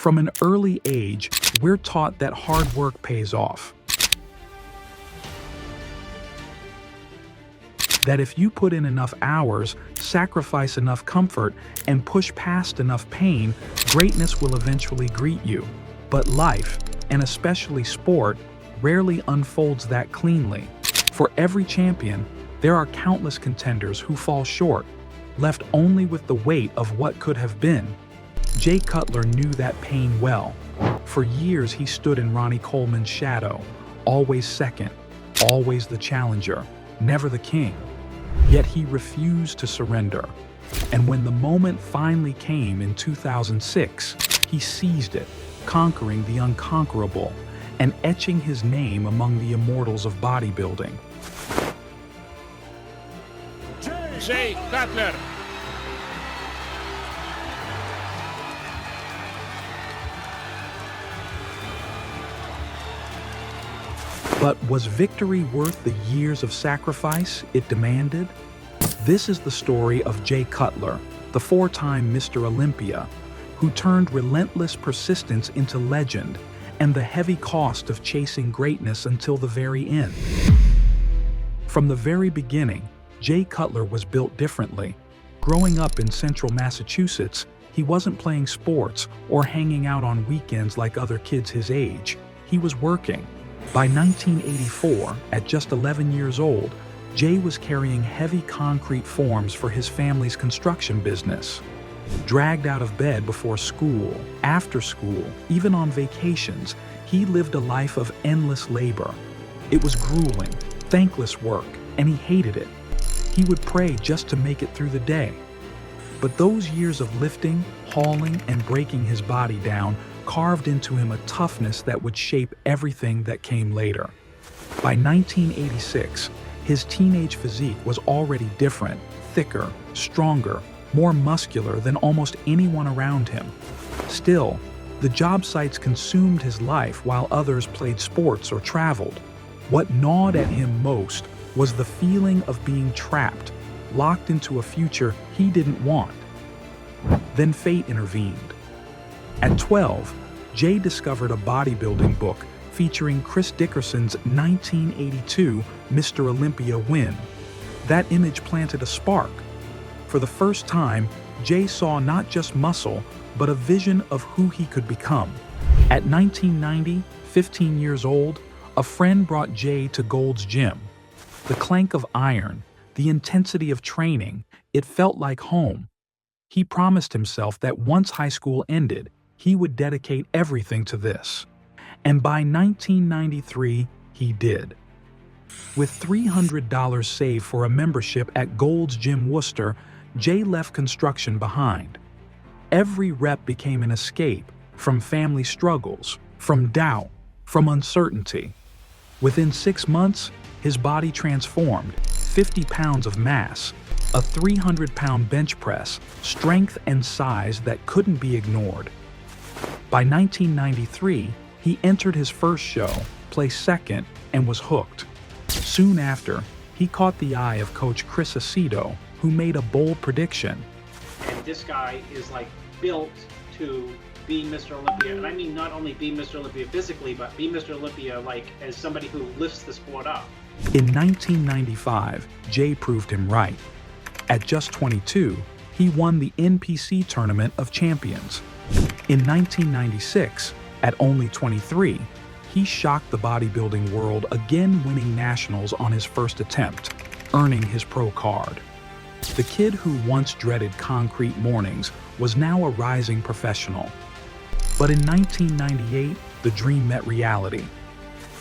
From an early age, we're taught that hard work pays off. That if you put in enough hours, sacrifice enough comfort, and push past enough pain, greatness will eventually greet you. But life, and especially sport, rarely unfolds that cleanly. For every champion, there are countless contenders who fall short, left only with the weight of what could have been. Jay Cutler knew that pain well. For years he stood in Ronnie Coleman's shadow, always second, always the challenger, never the king. Yet he refused to surrender. And when the moment finally came in 2006, he seized it, conquering the unconquerable and etching his name among the immortals of bodybuilding. Jay Cutler. But was victory worth the years of sacrifice it demanded? This is the story of Jay Cutler, the four-time Mr. Olympia, who turned relentless persistence into legend and the heavy cost of chasing greatness until the very end. From the very beginning, Jay Cutler was built differently. Growing up in central Massachusetts, he wasn't playing sports or hanging out on weekends like other kids his age. He was working. By 1984, at just 11 years old, Jay was carrying heavy concrete forms for his family's construction business. Dragged out of bed before school, after school, even on vacations, he lived a life of endless labor. It was grueling, thankless work, and he hated it. He would pray just to make it through the day. But those years of lifting, hauling, and breaking his body down carved into him a toughness that would shape everything that came later. By 1986, his teenage physique was already different, thicker, stronger, more muscular than almost anyone around him. Still, the job sites consumed his life while others played sports or traveled. What gnawed at him most was the feeling of being trapped, locked into a future he didn't want. Then fate intervened. At 12, Jay discovered a bodybuilding book featuring Chris Dickerson's 1982 Mr. Olympia win. That image planted a spark. For the first time, Jay saw not just muscle, but a vision of who he could become. At 1990, 15 years old, a friend brought Jay to Gold's Gym. The clank of iron, the intensity of training, it felt like home. He promised himself that once high school ended, he would dedicate everything to this. And by 1993, he did. With $300 saved for a membership at Gold's Gym Worcester, Jay left construction behind. Every rep became an escape from family struggles, from doubt, from uncertainty. Within 6 months, his body transformed, 50 pounds of mass, a 300-pound bench press, strength and size that couldn't be ignored. By 1993, he entered his first show, placed second, and was hooked. Soon after, he caught the eye of coach Chris Aceto, who made a bold prediction. And this guy is like built to be Mr. Olympia. And I mean not only be Mr. Olympia physically, but be Mr. Olympia like as somebody who lifts the sport up. In 1995, Jay proved him right. At just 22, he won the NPC Tournament of Champions. In 1996, at only 23, he shocked the bodybuilding world, again winning nationals on his first attempt, earning his pro card. The kid who once dreaded concrete mornings was now a rising professional. But in 1998, the dream met reality.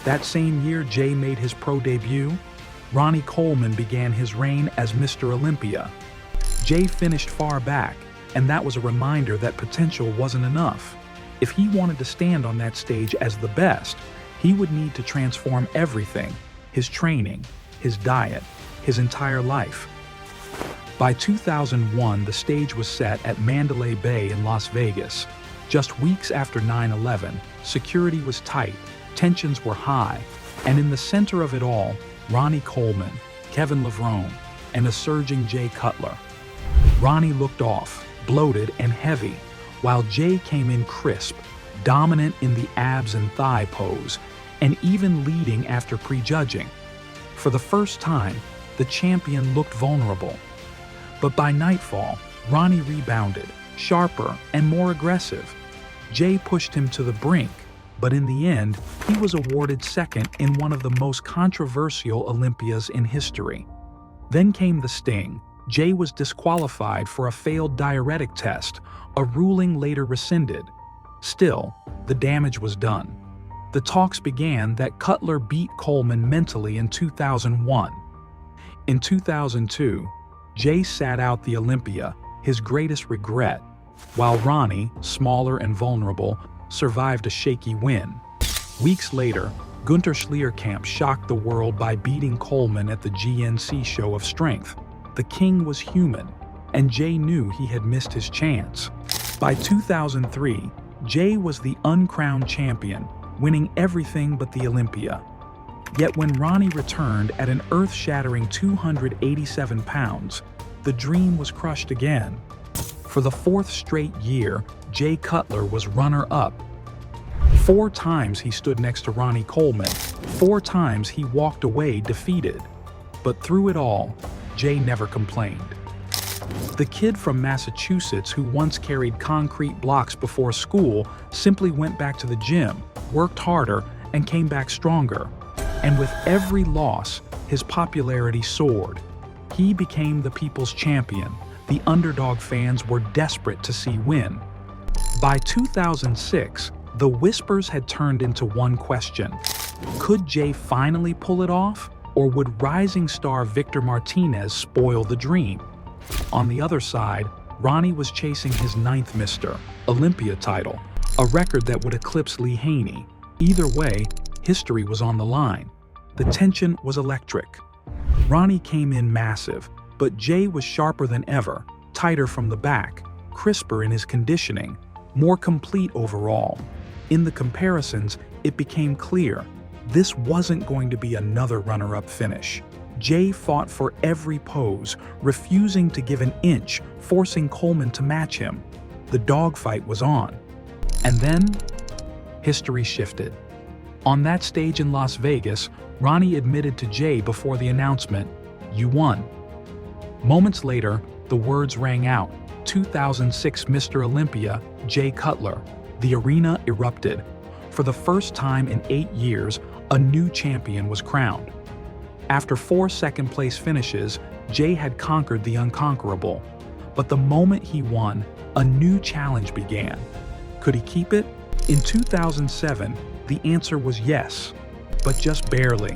That same year Jay made his pro debut, Ronnie Coleman began his reign as Mr. Olympia. Jay finished far back, and that was a reminder that potential wasn't enough. If he wanted to stand on that stage as the best, he would need to transform everything: his training, his diet, his entire life. By 2001, the stage was set at Mandalay Bay in Las Vegas. Just weeks after 9/11, security was tight, tensions were high, and in the center of it all, Ronnie Coleman, Kevin Levrone, and a surging Jay Cutler. Ronnie looked off, bloated and heavy, while Jay came in crisp, dominant in the abs and thigh pose, and even leading after prejudging. For the first time, the champion looked vulnerable. But by nightfall, Ronnie rebounded, sharper and more aggressive. Jay pushed him to the brink, but in the end, he was awarded second in one of the most controversial Olympias in history. Then came the sting. Jay was disqualified for a failed diuretic test, a ruling later rescinded. Still, the damage was done. The talks began that Cutler beat Coleman mentally in 2001. In 2002, Jay sat out the Olympia, his greatest regret, while Ronnie, smaller and vulnerable, survived a shaky win. Weeks later, Gunther Schlierkamp shocked the world by beating Coleman at the GNC Show of Strength. The king was human, and Jay knew he had missed his chance. By 2003, Jay was the uncrowned champion, winning everything but the Olympia. Yet when Ronnie returned at an earth-shattering 287 pounds, the dream was crushed again. For the fourth straight year, Jay Cutler was runner-up. 4 times he stood next to Ronnie Coleman. 4 times he walked away defeated. But through it all, Jay never complained. The kid from Massachusetts who once carried concrete blocks before school simply went back to the gym, worked harder, and came back stronger. And with every loss, his popularity soared. He became the people's champion. The underdog fans were desperate to see win. By 2006, the whispers had turned into one question. Could Jay finally pull it off, or would rising star Victor Martinez spoil the dream? On the other side, Ronnie was chasing his 9th Mr. Olympia title, a record that would eclipse Lee Haney. Either way, history was on the line. The tension was electric. Ronnie came in massive, but Jay was sharper than ever, tighter from the back, crisper in his conditioning, more complete overall. In the comparisons, it became clear this wasn't going to be another runner-up finish. Jay fought for every pose, refusing to give an inch, forcing Coleman to match him. The dogfight was on. And then, history shifted. On that stage in Las Vegas, Ronnie admitted to Jay before the announcement, "You won." Moments later, the words rang out, 2006 Mr. Olympia, Jay Cutler. The arena erupted. For the first time in 8 years, a new champion was crowned. After 4 second-place finishes, Jay had conquered the unconquerable. But the moment he won, a new challenge began. Could he keep it? In 2007, the answer was yes, but just barely.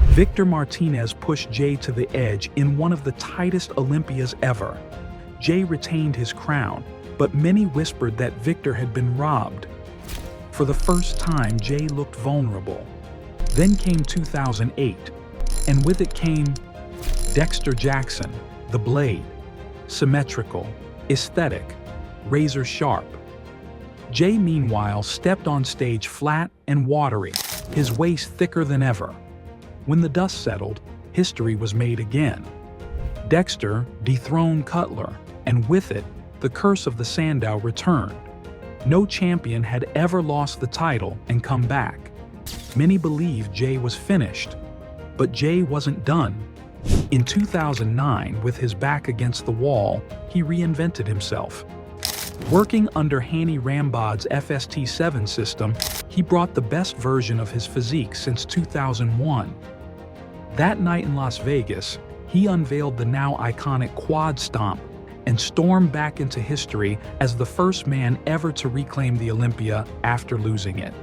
Victor Martinez pushed Jay to the edge in one of the tightest Olympias ever. Jay retained his crown, but many whispered that Victor had been robbed. For the first time, Jay looked vulnerable. Then came 2008, and with it came Dexter Jackson, the blade. Symmetrical, aesthetic, razor sharp. Jay, meanwhile, stepped on stage flat and watery, his waist thicker than ever. When the dust settled, history was made again. Dexter dethroned Cutler, and with it, the curse of the Sandow returned. No champion had ever lost the title and come back. Many believed Jay was finished, but Jay wasn't done. In 2009, with his back against the wall, he reinvented himself. Working under Haney Rambod's FST7 system, he brought the best version of his physique since 2001. That night in Las Vegas, he unveiled the now iconic quad stomp and stormed back into history as the first man ever to reclaim the Olympia after losing it.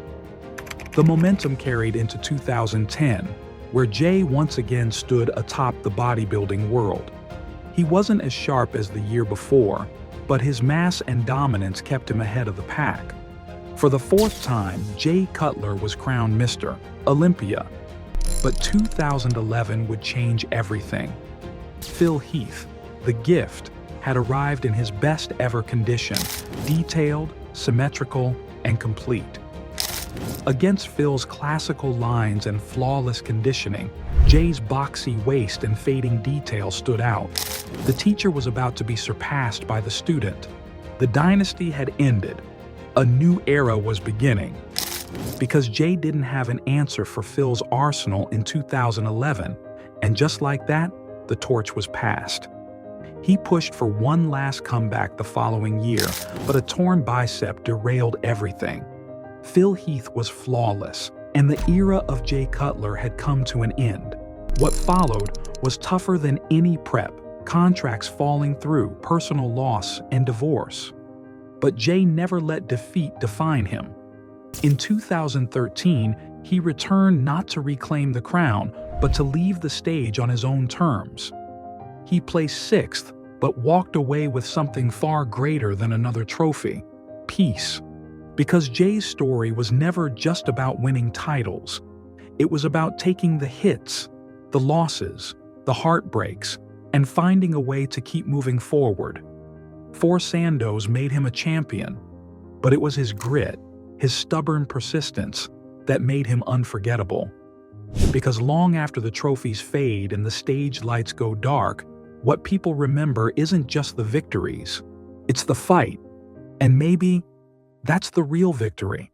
The momentum carried into 2010, where Jay once again stood atop the bodybuilding world. He wasn't as sharp as the year before, but his mass and dominance kept him ahead of the pack. For the 4th time, Jay Cutler was crowned Mr. Olympia. But 2011 would change everything. Phil Heath, the gift, had arrived in his best ever condition, detailed, symmetrical, and complete. Against Phil's classical lines and flawless conditioning, Jay's boxy waist and fading detail stood out. The teacher was about to be surpassed by the student. The dynasty had ended. A new era was beginning. Because Jay didn't have an answer for Phil's arsenal in 2011, and just like that, the torch was passed. He pushed for one last comeback the following year, but a torn bicep derailed everything. Phil Heath was flawless, and the era of Jay Cutler had come to an end. What followed was tougher than any prep, contracts falling through, personal loss, and divorce. But Jay never let defeat define him. In 2013, he returned not to reclaim the crown, but to leave the stage on his own terms. He placed 6th, but walked away with something far greater than another trophy: peace. Because Jay's story was never just about winning titles. It was about taking the hits, the losses, the heartbreaks, and finding a way to keep moving forward. 4 Sandos made him a champion, but it was his grit, his stubborn persistence, that made him unforgettable. Because long after the trophies fade and the stage lights go dark, what people remember isn't just the victories, it's the fight. And maybe that's the real victory.